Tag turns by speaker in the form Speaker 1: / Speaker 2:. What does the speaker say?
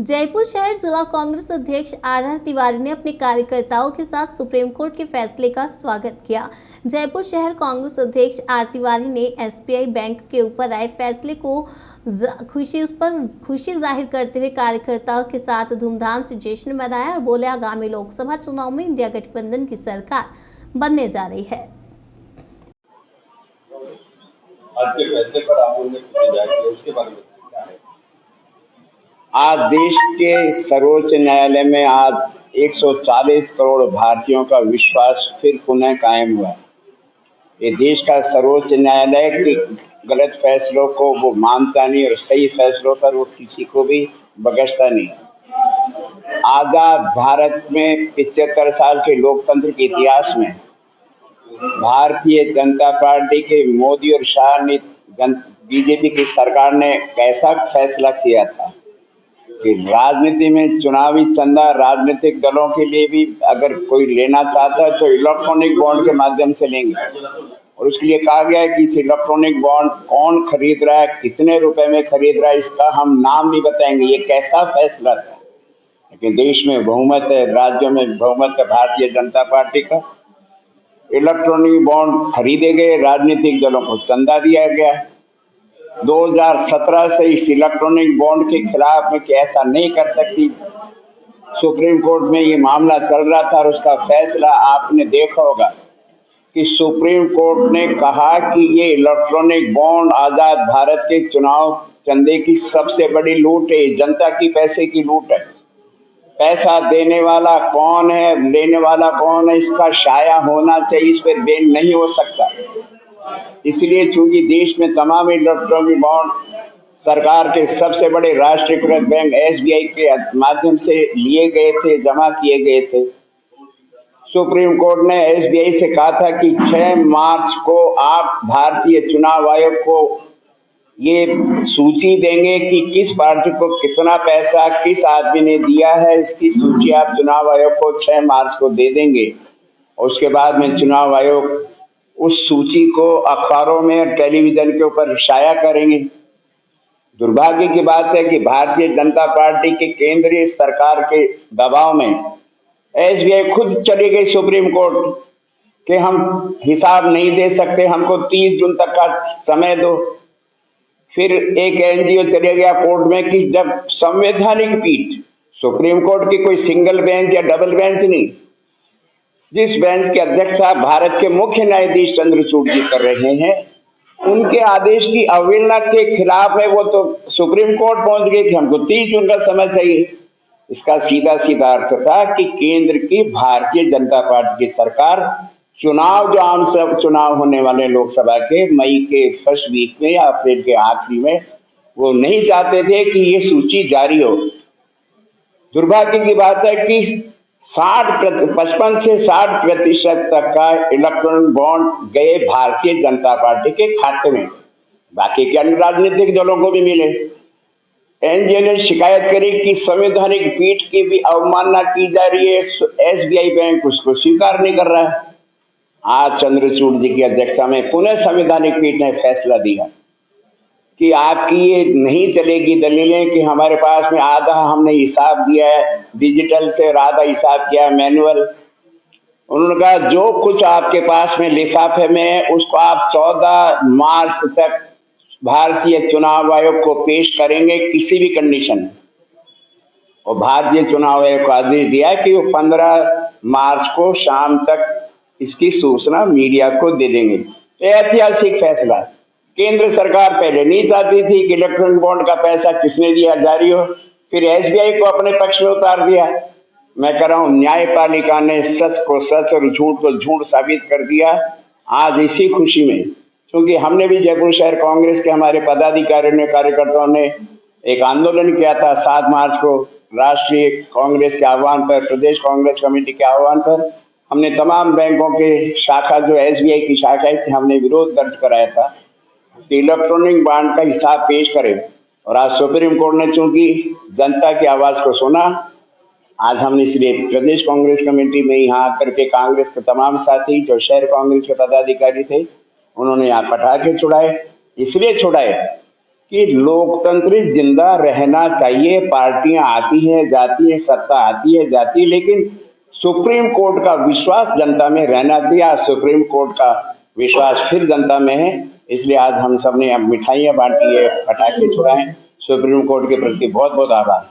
Speaker 1: जयपुर शहर जिला कांग्रेस अध्यक्ष आर तिवारी ने अपने कार्यकर्ताओं के साथ सुप्रीम कोर्ट के फैसले का स्वागत किया। जयपुर शहर कांग्रेस अध्यक्ष आर तिवारी ने एसबीआई बैंक के ऊपर आए फैसले को खुशी जाहिर करते हुए कार्यकर्ताओं के साथ धूमधाम से जश्न मनाया और बोले, आगामी लोकसभा चुनाव में इंडिया गठबंधन की सरकार बनने जा रही है।
Speaker 2: आज के फैसले पर आप लोगों ने खुशी जाहिर की, उसके बारे में क्या है?
Speaker 3: आज देश के सर्वोच्च न्यायालय में आज 140 करोड़ भारतीयों का विश्वास फिर पुनः कायम हुआ। ये देश का सर्वोच्च न्यायालय के गलत फैसलों को वो मानता नहीं और सही फैसलों पर वो किसी को भी बख्शता नहीं। आजाद भारत में 75 साल के लोकतंत्र के इतिहास में भारतीय जनता पार्टी के मोदी और शाह ने बीजेपी की सरकार ने कैसा फैसला किया था कि राजनीति में चुनावी चंदा राजनीतिक दलों के लिए भी अगर कोई लेना चाहता है तो इलेक्ट्रॉनिक बॉन्ड के माध्यम से लेंगे, और उसके लिए कहा गया है कि इस इलेक्ट्रॉनिक बॉन्ड कौन खरीद रहा है, कितने रुपए में खरीद रहा है, इसका हम नाम नहीं बताएंगे। ये कैसा फैसला था? लेकिन देश में बहुमत है, राज्यों में बहुमत है भारतीय जनता पार्टी का। इलेक्ट्रॉनिक बॉन्ड खरीदे गए, राजनीतिक दलों को चंदा दिया गया। 2017 से इस इलेक्ट्रॉनिक बॉन्ड के खिलाफ में ऐसा नहीं कर सकती। सुप्रीम कोर्ट में ये मामला चल रहा था और उसका फैसला आपने देखा होगा कि सुप्रीम कोर्ट ने कहा कि ये इलेक्ट्रॉनिक बॉन्ड आजाद भारत के चुनाव चंदे की सबसे बड़ी लूट है, जनता की पैसे की लूट है। पैसा देने वाला कौन है, लेने वाला कौन है, इसका शाया होना चाहिए, इस पर बैन नहीं हो सकता। इसलिए चूंकि देश में तमाम इलेक्ट्रॉनिक बॉन्ड सरकार के सबसे बड़े राष्ट्रीयकृत बैंक एसबीआई के माध्यम से लिए गए थे, जमा किए गए थे, सुप्रीम कोर्ट ने एसबीआई से कहा था कि 6 मार्च को आप भारतीय चुनाव आयोग को ये सूची देंगे कि किस पार्टी को कितना पैसा किस आदमी ने दिया है। इसकी सूची आप चुनाव आयोग को 6 मार्च को दे देंगे और उसके बाद में चुनाव आयोग उस सूची को अखबारों में और टेलीविजन के ऊपर शाया करेंगे। दुर्भाग्य की बात है कि भारतीय जनता पार्टी के केंद्रीय सरकार के दबाव में एसबीआई खुद चली गई सुप्रीम कोर्ट कि हम हिसाब नहीं दे सकते, हमको 30 जून तक का समय दो। फिर एक एनजीओ चले गया कोर्ट में कि जब संवैधानिक पीठ, सुप्रीम कोर्ट की कोई सिंगल बेंच या डबल बेंच नहीं, जिस बेंच की अध्यक्षता भारत के मुख्य न्यायाधीश चंद्रचूड़ जी कर रहे हैं, उनके आदेश की अवहेलना के खिलाफ है, वो तो सुप्रीम कोर्ट पहुंच गए कि हमको 30 जून का समय चाहिए। इसका सीधा सीधा अर्थ था कि केंद्र की भारतीय जनता पार्टी की सरकार चुनाव, जो आम चुनाव होने वाले लोकसभा के मई के फर्स्ट वीक में या अप्रैल के आखिरी में, वो नहीं चाहते थे कि ये सूची जारी हो। दुर्भाग्य की बात है कि 55 से 60% तक का इलेक्ट्रॉनिक बॉन्ड गए भारतीय जनता पार्टी के खाते में, बाकी के अन्य राजनीतिक दलों को भी मिले। एनजीओ ने शिकायत करी कि संवैधानिक पीठ की भी अवमानना की जा रही है, एसबीआई बैंक उसको स्वीकार नहीं कर रहा है। आज चंद्रचूड़ जी की अध्यक्षता में पुनः संवैधानिक पीठ ने फैसला दिया कि आपकी ये नहीं चलेगी दलीलें कि हमारे पास में आधा हमने हिसाब दिया है डिजिटल से और आधा हिसाब किया है मैनुअल। उन्होंने कहा जो कुछ आपके पास में लिफाफे में है उसको आप 14 मार्च तक भारतीय चुनाव आयोग को पेश करेंगे किसी भी कंडीशन में। और भारतीय चुनाव आयोग को आदेश दिया कि वो 15 मार्च को शाम तक इसकी सूचना मीडिया को दे देंगे। ऐतिहासिक फैसला। केंद्र सरकार पहले नहीं चाहती थी कि इलेक्ट्रॉनिक बॉन्ड का पैसा किसने दिया जारी हो, फिर एसबीआई को अपने पक्ष में उतार दिया। मैं कह रहा हूं न्यायपालिका ने सच को सच और झूठ को झूठ साबित कर दिया। आज इसी खुशी में, क्योंकि हमने भी जयपुर शहर कांग्रेस के हमारे पदाधिकारियों ने, कार्यकर्ताओं ने एक आंदोलन किया था 7 मार्च को राष्ट्रीय कांग्रेस के आह्वान पर, प्रदेश कांग्रेस कमेटी के आह्वान पर। हमने तमाम बैंकों के शाखा, जो एसबीआई की शाखा है, हमने विरोध दर्ज कराया था कि इलेक्ट्रॉनिक बॉन्ड का हिसाब पेश करें। और आज सुप्रीम कोर्ट ने चूंकि जनता की आवाज को सुना, आज हमने इसलिए प्रदेश कांग्रेस कमेटी में यहाँ आकर के कांग्रेस के तमाम साथी जो शहर कांग्रेस के पदाधिकारी थे, उन्होंने यहाँ पटाखे छुड़ाए। इसलिए छुड़ाए कि लोकतंत्र जिंदा रहना चाहिए। पार्टियां आती हैं जाती हैं, सत्ता आती है जाती है, लेकिन सुप्रीम कोर्ट का विश्वास जनता में रहना चाहिए। आज सुप्रीम कोर्ट का विश्वास फिर जनता में है, इसलिए आज हम सब ने अब मिठाइयाँ बांटी है, पटाखे छुड़ाए। सुप्रीम कोर्ट के प्रति बहुत बहुत आभार।